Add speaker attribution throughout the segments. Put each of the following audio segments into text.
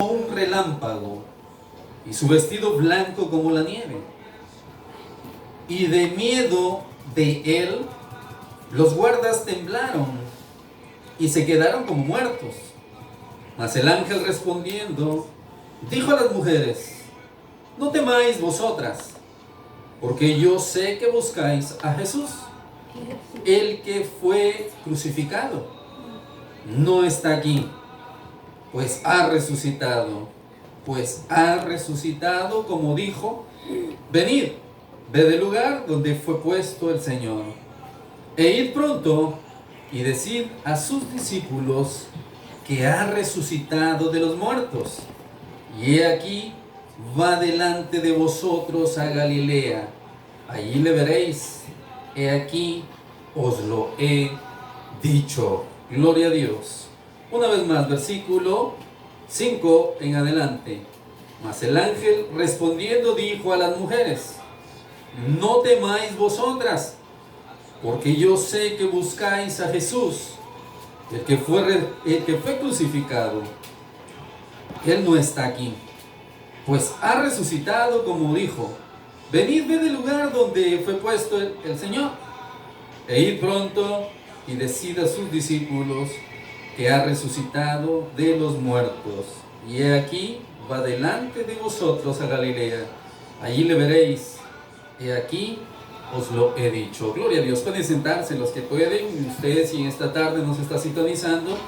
Speaker 1: un relámpago, y su vestido blanco como la nieve. Y de miedo de él, los guardas temblaron y se quedaron como muertos. Mas el ángel respondiendo, dijo a las mujeres: no temáis vosotras, porque yo sé que buscáis a Jesús, el que fue crucificado. No está aquí, pues ha resucitado como dijo. Venid, ved el lugar donde fue puesto el Señor, e id pronto y decid a sus discípulos que ha resucitado de los muertos, y he aquí va delante de vosotros a Galilea, allí le veréis, he aquí os lo he dicho. Gloria a Dios. Una vez más, versículo 5 en adelante. Mas el ángel respondiendo dijo a las mujeres: no temáis vosotras, porque yo sé que buscáis a Jesús, el que fue crucificado. Él no está aquí, pues ha resucitado como dijo. Venid, ved el lugar donde fue puesto el Señor, e id pronto y decid a sus discípulos que ha resucitado de los muertos. Y he aquí va delante de vosotros a Galilea, allí le veréis, he aquí os lo he dicho. Gloria a Dios. Pueden sentarse los que pueden. Ustedes, si en esta tarde nos está sintonizando,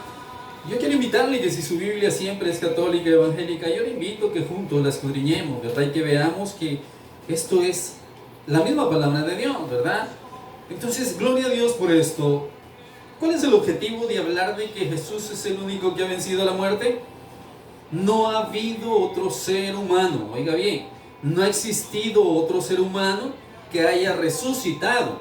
Speaker 1: yo quiero invitarle que si su Biblia siempre es católica, evangélica, yo le invito que juntos la escudriñemos, ¿verdad? Y que veamos que esto es la misma palabra de Dios, ¿verdad? Entonces, gloria a Dios por esto. ¿Cuál es el objetivo de hablar de que Jesús es el único que ha vencido la muerte? No ha habido otro ser humano, oiga bien, no ha existido otro ser humano que haya resucitado.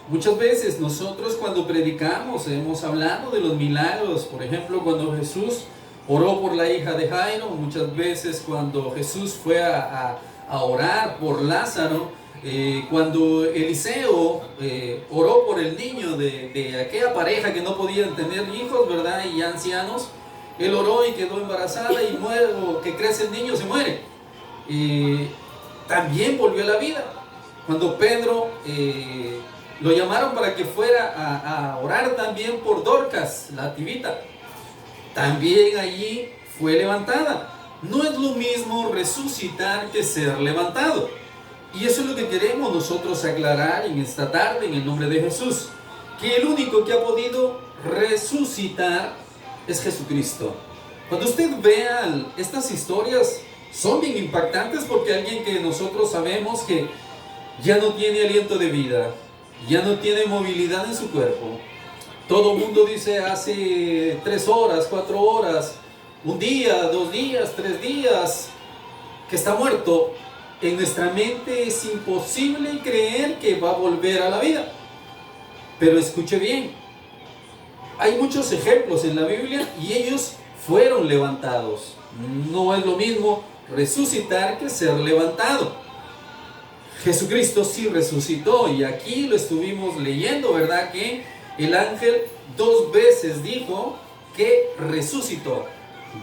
Speaker 1: Muchas veces nosotros cuando predicamos hemos hablado de los milagros, por ejemplo cuando Jesús oró por la hija de Jairo, muchas veces cuando Jesús fue a orar por Lázaro, cuando Eliseo oró por el niño de aquella pareja que no podían tener hijos, ¿verdad? Y ancianos, él oró y quedó embarazada y muere, o que crece el niño, se muere. También volvió a la vida. Cuando Pedro lo llamaron para que fuera a orar también por Dorcas, la tibita, también allí fue levantada. No es lo mismo resucitar que ser levantado. Y eso es lo que queremos nosotros aclarar en esta tarde en el nombre de Jesús. Que el único que ha podido resucitar es Jesucristo. Cuando usted vea estas historias, son bien impactantes porque alguien que nosotros sabemos que ya no tiene aliento de vida, ya no tiene movilidad en su cuerpo. Todo el mundo dice hace 3 horas, 4 horas, 1 día, 2 días, 3 días, que está muerto. En nuestra mente es imposible creer que va a volver a la vida. Pero escuche bien, hay muchos ejemplos en la Biblia y ellos fueron levantados. No es lo mismo resucitar que ser levantado. Jesucristo sí resucitó y aquí lo estuvimos leyendo, ¿verdad? Que el ángel 2 veces dijo que resucitó.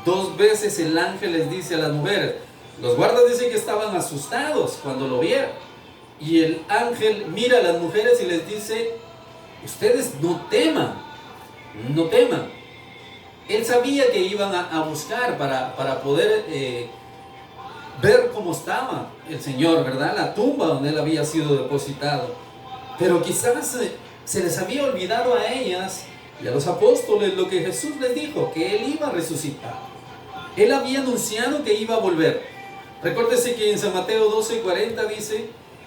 Speaker 1: 2 veces el ángel les dice a las mujeres. Los guardas dicen que estaban asustados cuando lo vieron. Y el ángel mira a las mujeres y les dice: ustedes no teman, no teman. Él sabía que iban a buscar para poder ver cómo estaba el Señor, ¿verdad? La tumba donde Él había sido depositado. Pero quizás se les había olvidado a ellas y a los apóstoles lo que Jesús les dijo, que Él iba a resucitar. Él había anunciado que iba a volver. Recuérdese que en San Mateo 12:40 dice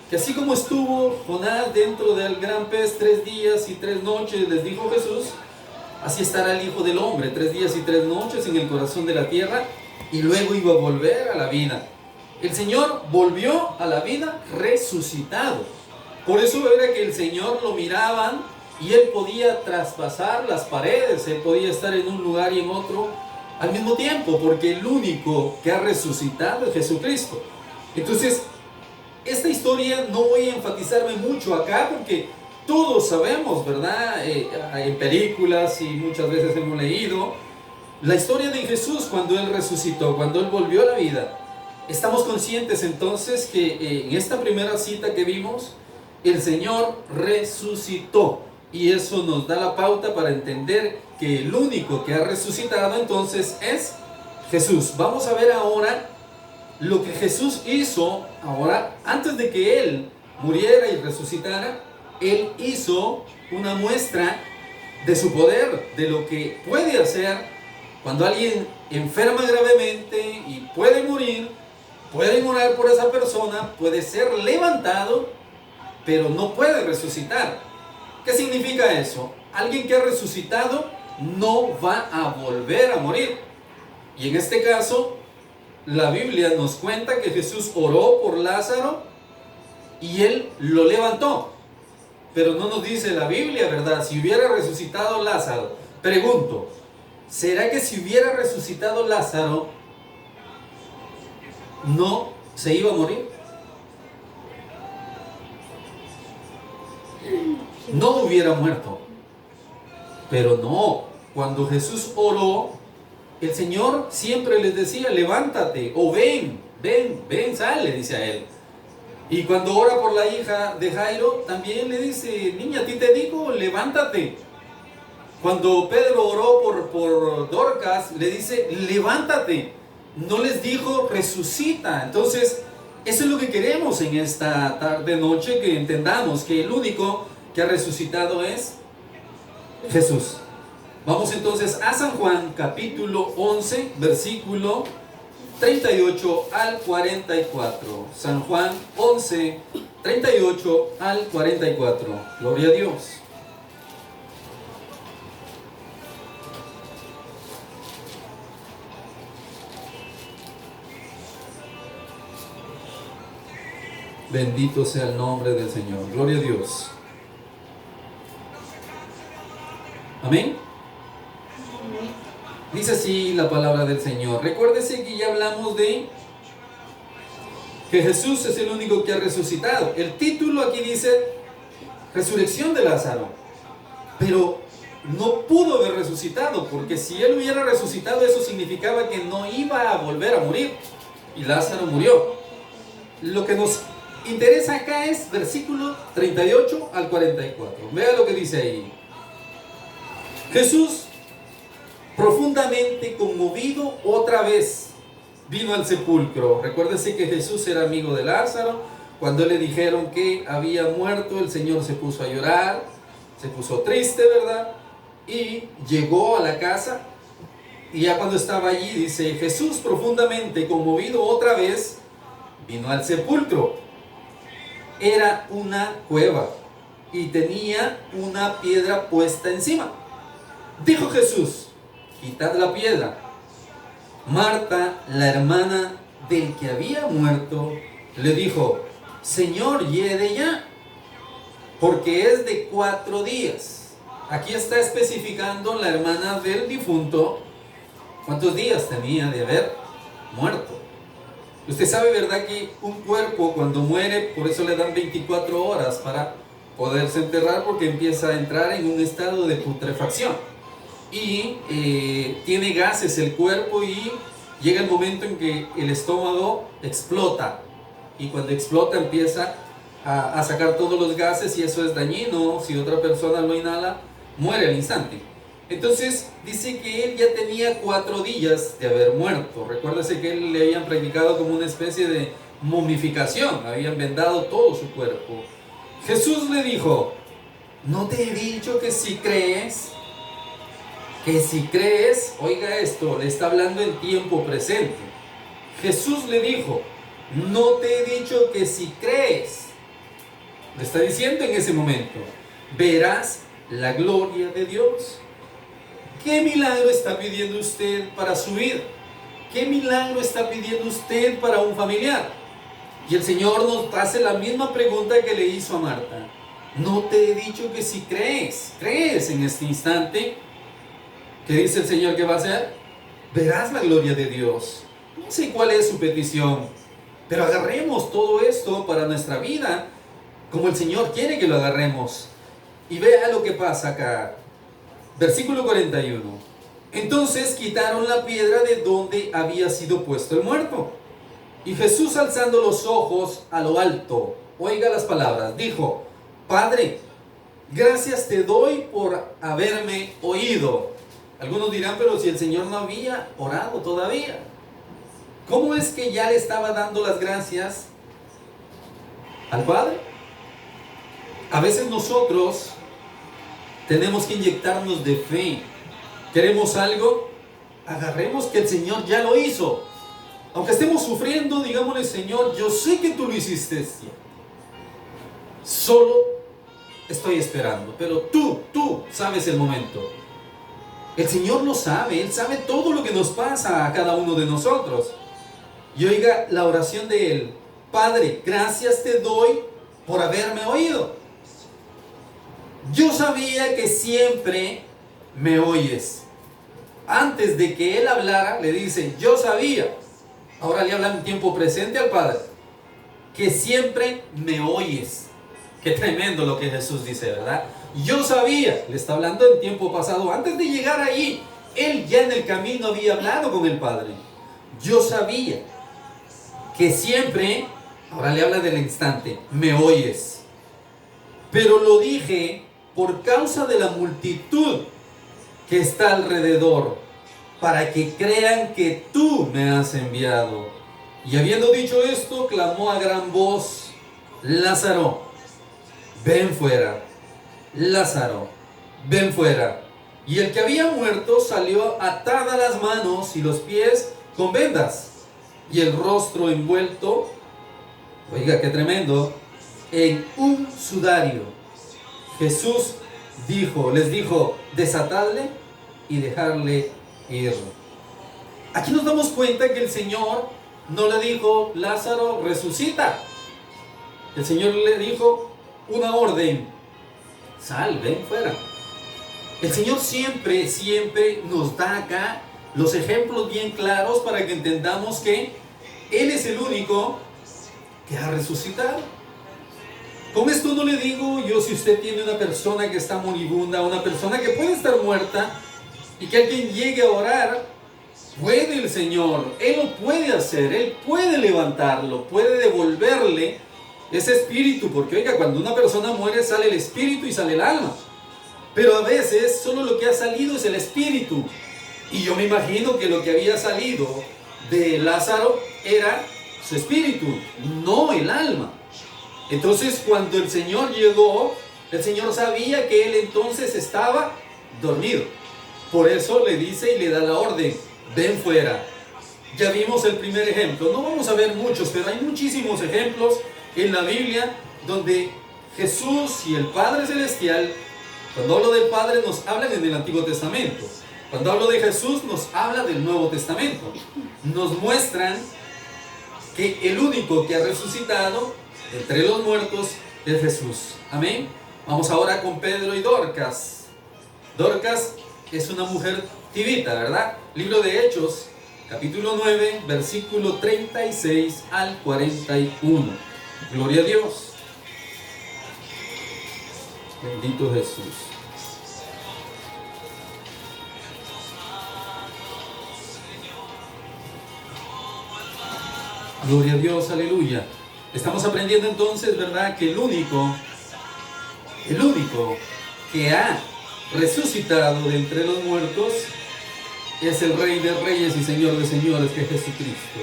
Speaker 1: que así como estuvo Jonás dentro del gran pez 3 días y 3 noches, les dijo Jesús, así estará el Hijo del Hombre 3 días y 3 noches en el corazón de la tierra, y luego iba a volver a la vida. El Señor volvió a la vida resucitado. Por eso era que el Señor lo miraban y Él podía traspasar las paredes, Él podía estar en un lugar y en otro al mismo tiempo, porque el único que ha resucitado es Jesucristo. Entonces, esta historia no voy a enfatizarme mucho acá porque todos sabemos, ¿verdad? En películas y muchas veces hemos leído la historia de Jesús cuando Él resucitó, cuando Él volvió a la vida. Estamos conscientes entonces que en esta primera cita que vimos, el Señor resucitó. Y eso nos da la pauta para entender que el único que ha resucitado entonces es Jesús. Vamos a ver ahora lo que Jesús hizo. Ahora, antes de que Él muriera y resucitara, Él hizo una muestra de su poder, de lo que puede hacer cuando alguien enferma gravemente y puede morir. Pueden orar por esa persona, puede ser levantado, pero no puede resucitar. ¿Qué significa eso? Alguien que ha resucitado no va a volver a morir. Y en este caso, la Biblia nos cuenta que Jesús oró por Lázaro y Él lo levantó. Pero no nos dice la Biblia, ¿verdad? Si hubiera resucitado Lázaro, pregunto, ¿será que si hubiera resucitado Lázaro, no se iba a morir? No hubiera muerto. Pero no, cuando Jesús oró, el Señor siempre les decía, levántate, o ven, sal, le dice a él. Y cuando ora por la hija de Jairo, también le dice, niña, a ti te digo, levántate. Cuando Pedro oró por Dorcas, le dice, levántate. No les dijo, resucita. Entonces, eso es lo que queremos en esta tarde, noche, que entendamos que el único que ha resucitado es Jesús. Vamos entonces a San Juan, capítulo 11, versículo 38 al 44. San Juan 11, 38 al 44. Gloria a Dios. Bendito sea el nombre del Señor. Gloria a Dios. Amén. Dice así la palabra del Señor. Recuérdese que ya hablamos de que Jesús es el único que ha resucitado. El título aquí dice resurrección de Lázaro. Pero no pudo haber resucitado, porque si él hubiera resucitado, eso significaba que no iba a volver a morir. Y Lázaro murió. Lo que nos interesa acá es versículo 38 al 44. Vea lo que dice ahí. Jesús, profundamente conmovido, otra vez vino al sepulcro. Recuérdese que Jesús era amigo de Lázaro. Cuando le dijeron que había muerto, el Señor se puso a llorar, se puso triste, ¿verdad? Y llegó a la casa. Y ya cuando estaba allí, dice, Jesús, profundamente conmovido, otra vez vino al sepulcro. Era una cueva y tenía una piedra puesta encima. Dijo Jesús, quitad la piedra. Marta, la hermana del que había muerto, le dijo, Señor, hiede ya, porque es de 4 días. Aquí está especificando la hermana del difunto cuántos días tenía de haber muerto. Usted sabe, ¿verdad?, que un cuerpo cuando muere, por eso le dan 24 horas para poderse enterrar, porque empieza a entrar en un estado de putrefacción. Y tiene gases el cuerpo y llega el momento en que el estómago explota. Y cuando explota empieza a sacar todos los gases y eso es dañino. Si otra persona lo inhala, muere al instante. Entonces dice que él ya tenía 4 días de haber muerto. Recuérdese que él le habían practicado como una especie de momificación. Habían vendado todo su cuerpo. Jesús le dijo, ¿no te he dicho que si crees? Que si crees, oiga esto, le está hablando en tiempo presente. Jesús le dijo, no te he dicho que si crees. Le está diciendo en ese momento, verás la gloria de Dios. ¿Qué milagro está pidiendo usted para su vida? ¿Qué milagro está pidiendo usted para un familiar? Y el Señor nos hace la misma pregunta que le hizo a Marta. No te he dicho que si crees. ¿Crees en este instante? ¿Qué dice el Señor que va a hacer? Verás la gloria de Dios. No sé cuál es su petición, pero agarremos todo esto para nuestra vida como el Señor quiere que lo agarremos. Y vea lo que pasa acá. Versículo 41. Entonces quitaron la piedra de donde había sido puesto el muerto. Y Jesús, alzando los ojos a lo alto, oiga las palabras, dijo: Padre, gracias te doy por haberme oído. Algunos dirán: pero si el Señor no había orado todavía, ¿cómo es que ya le estaba dando las gracias al Padre? A veces nosotros tenemos que inyectarnos de fe. Queremos algo, agarremos que el Señor ya lo hizo. Aunque estemos sufriendo, digámosle: Señor, yo sé que tú lo hiciste. Solo estoy esperando, pero tú sabes el momento. El Señor lo sabe, Él sabe todo lo que nos pasa a cada uno de nosotros. Y oiga la oración de Él: Padre, gracias te doy por haberme oído. Yo sabía que siempre me oyes. Antes de que Él hablara, le dice: yo sabía. Ahora le habla en tiempo presente al Padre, que siempre me oyes. Qué tremendo lo que Jesús dice, ¿verdad? Yo sabía, le está hablando en tiempo pasado. Antes de llegar allí, Él ya en el camino había hablado con el Padre. Yo sabía que siempre, ahora le habla del instante, me oyes. Pero lo dije por causa de la multitud que está alrededor, para que crean que tú me has enviado. Y habiendo dicho esto, clamó a gran voz: Lázaro, ven fuera. Lázaro, ven fuera. Y el que había muerto salió atada las manos y los pies con vendas, y el rostro envuelto, oiga qué tremendo, en un sudario. Jesús les dijo: desatadle y dejarle ir. Aquí nos damos cuenta que el Señor no le dijo: Lázaro, resucita. El Señor le dijo una orden: sal, ven fuera. El Señor siempre nos da acá los ejemplos bien claros para que entendamos que Él es el único que ha resucitado. Con esto no le digo yo, si usted tiene una persona que está moribunda, una persona que puede estar muerta, y que alguien llegue a orar, puede el Señor, Él lo puede hacer, Él puede levantarlo, puede devolverle ese espíritu, porque oiga, cuando una persona muere sale el espíritu y sale el alma, pero a veces solo lo que ha salido es el espíritu, y yo me imagino que lo que había salido de Lázaro era su espíritu, no el alma. Entonces cuando el Señor llegó, el Señor sabía que él entonces estaba dormido. Por eso le dice y le da la orden: ven fuera. Ya vimos el primer ejemplo. No vamos a ver muchos, pero hay muchísimos ejemplos en la Biblia donde Jesús y el Padre Celestial, cuando hablo del Padre, nos hablan en el Antiguo Testamento. Cuando hablo de Jesús, nos habla del Nuevo Testamento. Nos muestran que el único que ha resucitado entre los muertos es Jesús. Amén. Vamos ahora con Pedro y Dorcas. Dorcas es una mujer tibita, ¿verdad? Libro de Hechos, capítulo 9, versículo 36 al 41. Gloria a Dios. Bendito Jesús. Gloria a Dios, aleluya. Estamos aprendiendo entonces, ¿verdad?, que el único que ha resucitado de entre los muertos es el Rey de Reyes y Señor de Señores, que es Jesucristo.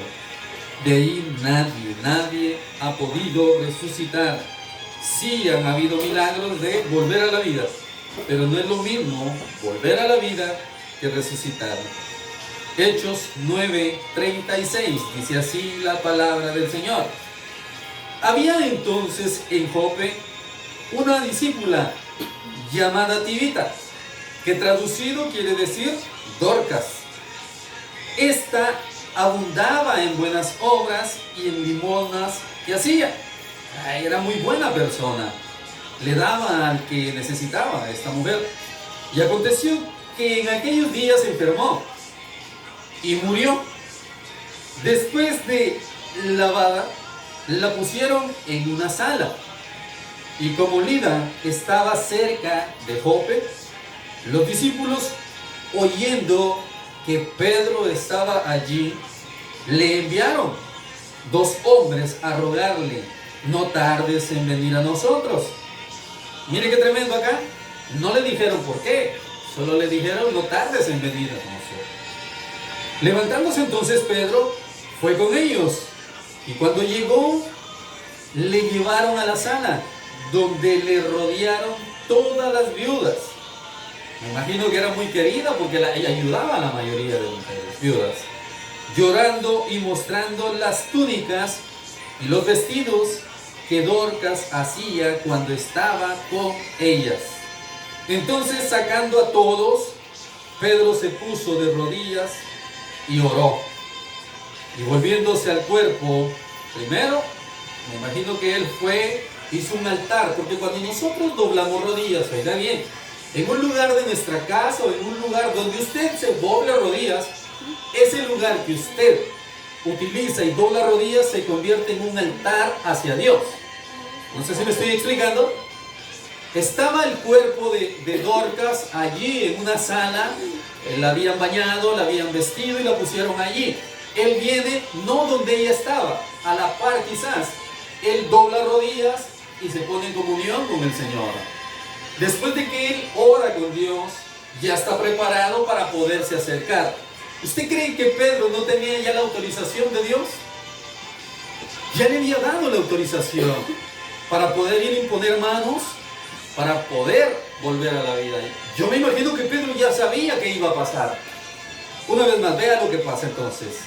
Speaker 1: De ahí nadie ha podido resucitar. Sí han habido milagros de volver a la vida, pero no es lo mismo volver a la vida que resucitar. Hechos 9:36 dice así la palabra del Señor: había entonces en Jope una discípula llamada Tabita, que traducido quiere decir Dorcas. Esta abundaba en buenas obras y en limosnas que hacía. Era muy buena persona, le daba al que necesitaba a esta mujer. Y aconteció que en aquellos días se enfermó y murió. Después de lavada, la pusieron en una sala, y como Lida estaba cerca de Jope, los discípulos oyendo que Pedro estaba allí, le enviaron 2 hombres a rogarle: no tardes en venir a nosotros. Mire qué tremendo acá. No le dijeron por qué, solo le dijeron: no tardes en venir a nosotros. Levantándose entonces Pedro, fue con ellos, y cuando llegó, le llevaron a la sala, donde le rodearon todas las viudas. Me imagino que era muy querida, porque ella ayudaba a la mayoría de mujeres viudas, llorando y mostrando las túnicas y los vestidos que Dorcas hacía cuando estaba con ellas. Entonces, sacando a todos, Pedro se puso de rodillas y oró. Y volviéndose al cuerpo, primero, me imagino que él hizo un altar, porque cuando nosotros doblamos rodillas, oiga bien, en un lugar de nuestra casa o en un lugar donde usted se dobla rodillas, ese lugar que usted utiliza y dobla rodillas se convierte en un altar hacia Dios. No sé si me estoy explicando. Estaba el cuerpo de Dorcas allí en una sala, la habían bañado, la habían vestido y la pusieron allí. Él viene no donde ella estaba, a la par quizás. Él dobla rodillas y se pone en comunión con el Señor. Después de que él ora con Dios, ya está preparado para poderse acercar. ¿Usted cree que Pedro no tenía ya la autorización de Dios? Ya le había dado la autorización para poder ir a imponer manos, para poder volver a la vida. Yo me imagino que Pedro ya sabía que iba a pasar. Una vez más, vea lo que pasa entonces.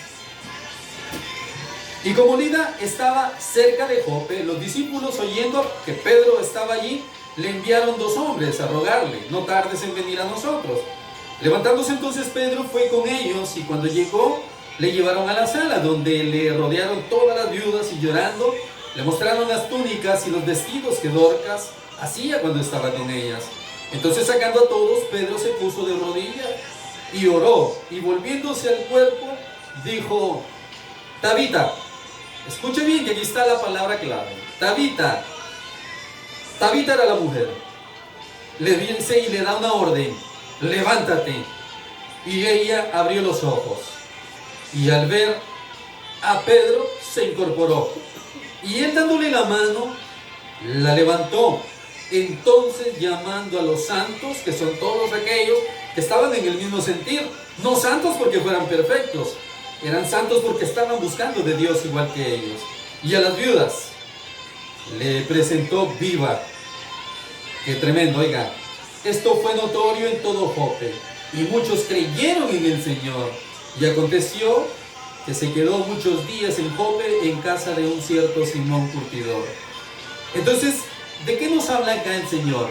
Speaker 1: Y como Lida estaba cerca de Jope, los discípulos, oyendo que Pedro estaba allí, le enviaron 2 hombres a rogarle: no tardes en venir a nosotros. Levantándose entonces Pedro, fue con ellos, y cuando llegó, le llevaron a la sala, donde le rodearon todas las viudas, y llorando, le mostraron las túnicas y los vestidos que Dorcas hacía cuando estaba con ellas. Entonces, sacando a todos, Pedro se puso de rodillas y oró, y volviéndose al cuerpo, dijo: Tabita. Escuche bien, que aquí está la palabra clave. Tabita. Tabita era la mujer. Le dice y le da una orden: levántate. Y ella abrió los ojos, y al ver a Pedro se incorporó, y él, dándole la mano, la levantó. Entonces, llamando a los santos, que son todos aquellos que estaban en el mismo sentir, no santos porque fueran perfectos, eran santos porque estaban buscando de Dios igual que ellos, y a las viudas le presentó viva. Qué tremendo, oiga. Esto fue notorio en todo Jope, y muchos creyeron en el Señor. Y aconteció que se quedó muchos días en Jope, en casa de un cierto Simón curtidor. Entonces, ¿de qué nos habla acá el Señor?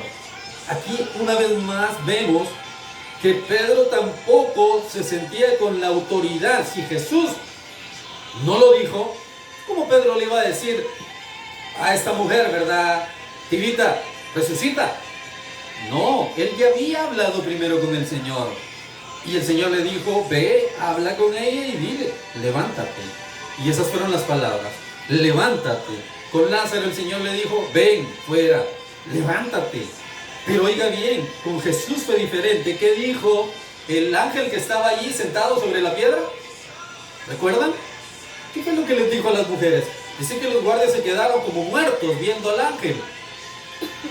Speaker 1: Aquí una vez más vemos que Pedro tampoco se sentía con la autoridad. Si Jesús no lo dijo, ¿cómo Pedro le iba a decir a esta mujer, verdad, Tabita, resucita? No, él ya había hablado primero con el Señor, y el Señor le dijo: ve, habla con ella y dile, levántate. Y esas fueron las palabras: levántate. Con Lázaro el Señor le dijo: ven fuera, levántate. Pero oiga bien, con Jesús fue diferente. ¿Qué dijo el ángel que estaba allí sentado sobre la piedra? ¿Recuerdan? ¿Qué fue lo que les dijo a las mujeres? Dice que los guardias se quedaron como muertos viendo al ángel.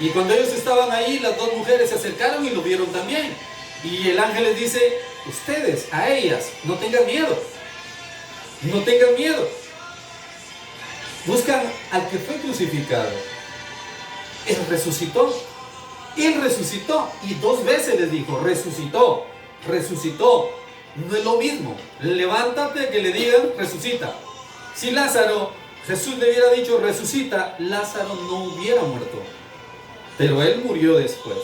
Speaker 1: Y cuando ellos estaban ahí, las 2 mujeres se acercaron y lo vieron también. Y el ángel les dice: ustedes, a ellas, no tengan miedo. No tengan miedo. Buscan al que fue crucificado. Él resucitó. Él resucitó. Y 2 veces les dijo: resucitó, resucitó. No es lo mismo levántate que le digan resucita. Si Lázaro, Jesús le hubiera dicho resucita, Lázaro no hubiera muerto, pero él murió después.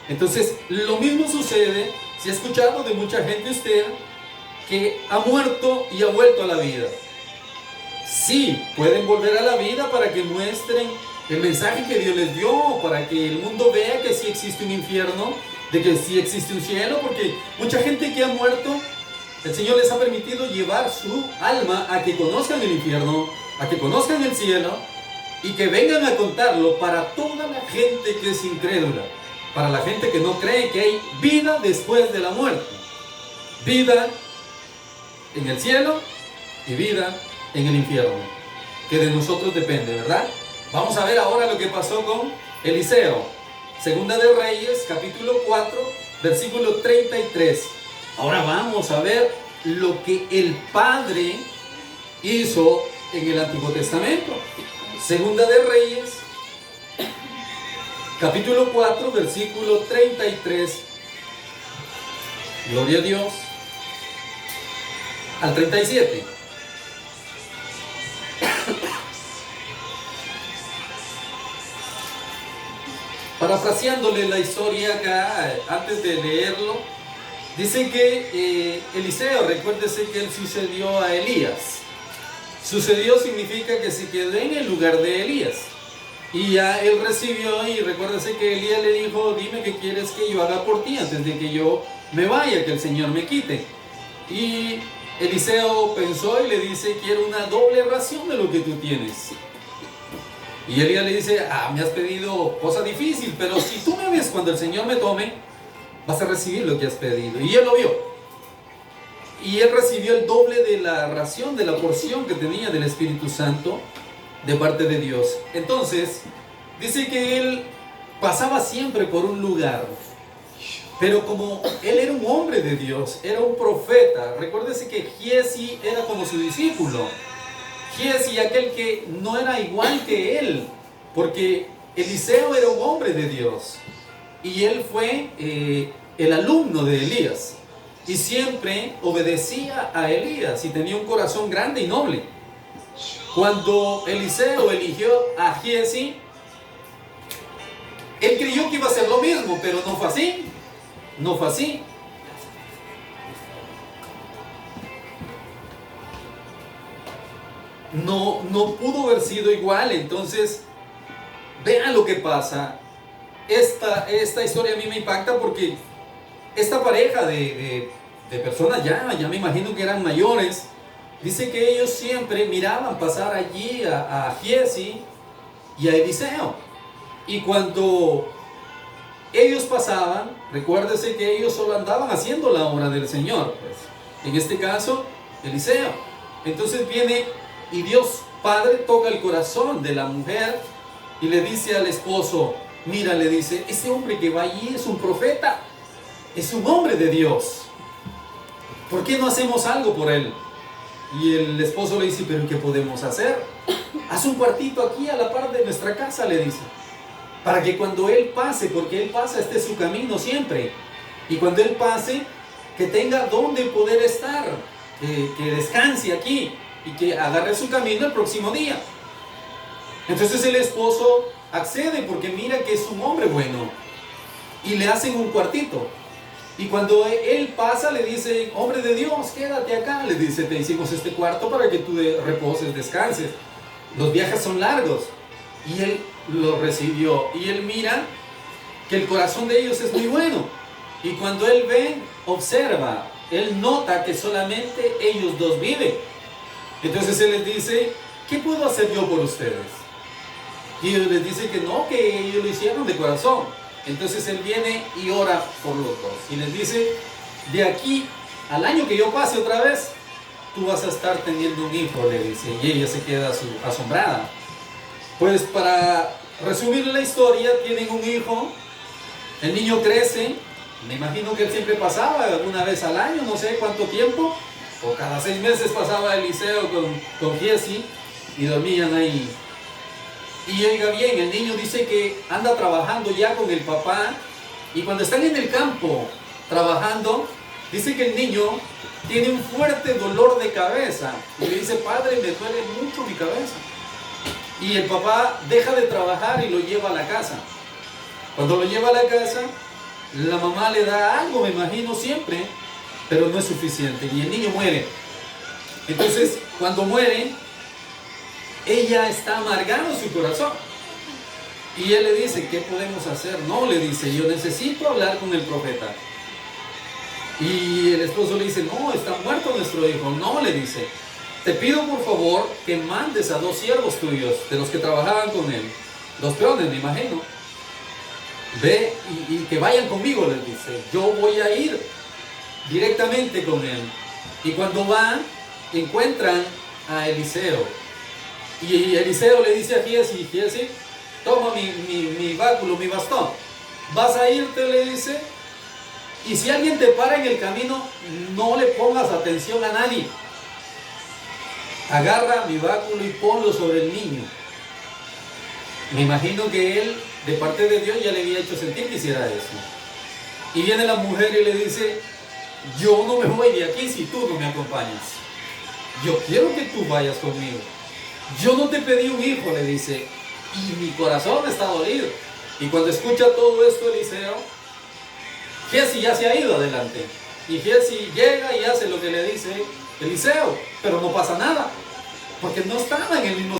Speaker 1: Entonces, lo mismo sucede. Si ha escuchado de mucha gente usted que ha muerto y ha vuelto a la vida. Sí, pueden volver a la vida para que muestren el mensaje que Dios les dio, para que el mundo vea que sí existe un infierno, de que sí existe un cielo, porque mucha gente que ha muerto, el Señor les ha permitido llevar su alma a que conozcan el infierno, a que conozcan el cielo, y que vengan a contarlo para toda la gente que es incrédula. para la gente que no cree que hay vida después de la muerte. Vida en el cielo y vida en el infierno, que de nosotros depende, ¿verdad? Vamos a ver ahora lo que pasó con Eliseo. Segunda de Reyes, capítulo 4, versículo 33. Ahora vamos a ver lo que el Padre hizo en el Antiguo Testamento. Segunda de Reyes, capítulo 4, versículo 33. Gloria a Dios. Al 37. Parafraseándole la historia acá, antes de leerlo, dice que Eliseo, recuérdese que él sucedió a Elías. Sucedió significa que se quedó en el lugar de Elías. Y ya él recibió, y recuérdese que Elías le dijo, dime qué quieres que yo haga por ti antes de que yo me vaya, que el Señor me quite. Y Eliseo pensó y le dice, quiero una doble ración de lo que tú tienes. Y Elías le dice, me has pedido cosa difícil, pero si tú me ves cuando el Señor me tome, vas a recibir lo que has pedido. Y él lo vio. Y él recibió el doble de la ración, de la porción que tenía del Espíritu Santo de parte de Dios. Entonces, dice que él pasaba siempre por un lugar, pero como él era un hombre de Dios, era un profeta. Recuérdese que Giezi era como su discípulo. Giezi, aquel que no era igual que él, porque Eliseo era un hombre de Dios y él fue el alumno de Elías y siempre obedecía a Elías y tenía un corazón grande y noble. Cuando Eliseo eligió a Giezi, él creyó que iba a ser lo mismo, pero no fue así. No fue así. No pudo haber sido igual. Entonces, vean lo que pasa. Esta historia a mí me impacta porque esta pareja de personas ya me imagino que eran mayores, dice que ellos siempre miraban pasar allí a Giezi y a Eliseo. Y cuando ellos pasaban, recuérdese que ellos solo andaban haciendo la obra del Señor, pues, en este caso, Eliseo. Entonces viene y Dios Padre toca el corazón de la mujer y le dice al esposo, mira, le dice, ese hombre que va allí es un profeta, es un hombre de Dios. ¿Por qué no hacemos algo por él? Y el esposo le dice, pero ¿qué podemos hacer? Haz un cuartito aquí a la par de nuestra casa, le dice, para que cuando él pase, porque él pasa, este es su camino siempre, y cuando él pase, que tenga donde poder estar, que descanse aquí y que agarre su camino el próximo día. Entonces el esposo accede porque mira que es un hombre bueno y le hacen un cuartito. Y cuando él pasa le dice, hombre de Dios, quédate acá. Le dice, te hicimos este cuarto para que tú reposes, descanses. Los viajes son largos. Y él lo recibió. Y él mira que el corazón de ellos es muy bueno. Y cuando él ve, observa, él nota que solamente ellos dos viven. Entonces él les dice, ¿qué puedo hacer yo por ustedes? Y ellos les dicen que no, que ellos lo hicieron de corazón. Entonces él viene y ora por los dos. Y les dice, de aquí al año que yo pase otra vez, tú vas a estar teniendo un hijo, le dice. Y ella se queda asombrada. Pues para resumir la historia, tienen un hijo, el niño crece, me imagino que él siempre pasaba una vez al año, no sé cuánto tiempo, o cada 6 meses pasaba Eliseo con Giezi y dormían ahí. Y oiga bien, el niño dice que anda trabajando ya con el papá y cuando están en el campo trabajando, dice que el niño tiene un fuerte dolor de cabeza y le dice, padre, me duele mucho mi cabeza. Y el papá deja de trabajar y lo lleva a la casa. Cuando lo lleva a la casa, la mamá le da algo, me imagino siempre, pero no es suficiente y el niño muere. Entonces, cuando muere, ella está amargando su corazón. Y él le dice, ¿qué podemos hacer? No, le dice, yo necesito hablar con el profeta. Y el esposo le dice, no, está muerto nuestro hijo. No, le dice, te pido por favor que mandes a 2 siervos tuyos, de los que trabajaban con él, 2 peones, me imagino, ve y que vayan conmigo, les dice. Yo voy a ir directamente con él. Y cuando van, encuentran a Eliseo. Y Eliseo le dice a Giesi, Giesi, toma mi báculo, mi bastón. Vas a irte, le dice, y si alguien te para en el camino, no le pongas atención a nadie. Agarra mi báculo y ponlo sobre el niño. Me imagino que él, de parte de Dios, ya le había hecho sentir que hiciera eso. Y viene la mujer y le dice, yo no me voy de aquí si tú no me acompañas. Yo quiero que tú vayas conmigo. Yo no te pedí un hijo, le dice, y mi corazón está dolido. Y cuando escucha todo esto Eliseo, Giesi ya se ha ido adelante. Y Giesi llega y hace lo que le dice Eliseo, pero no pasa nada, porque no estaba en el mismo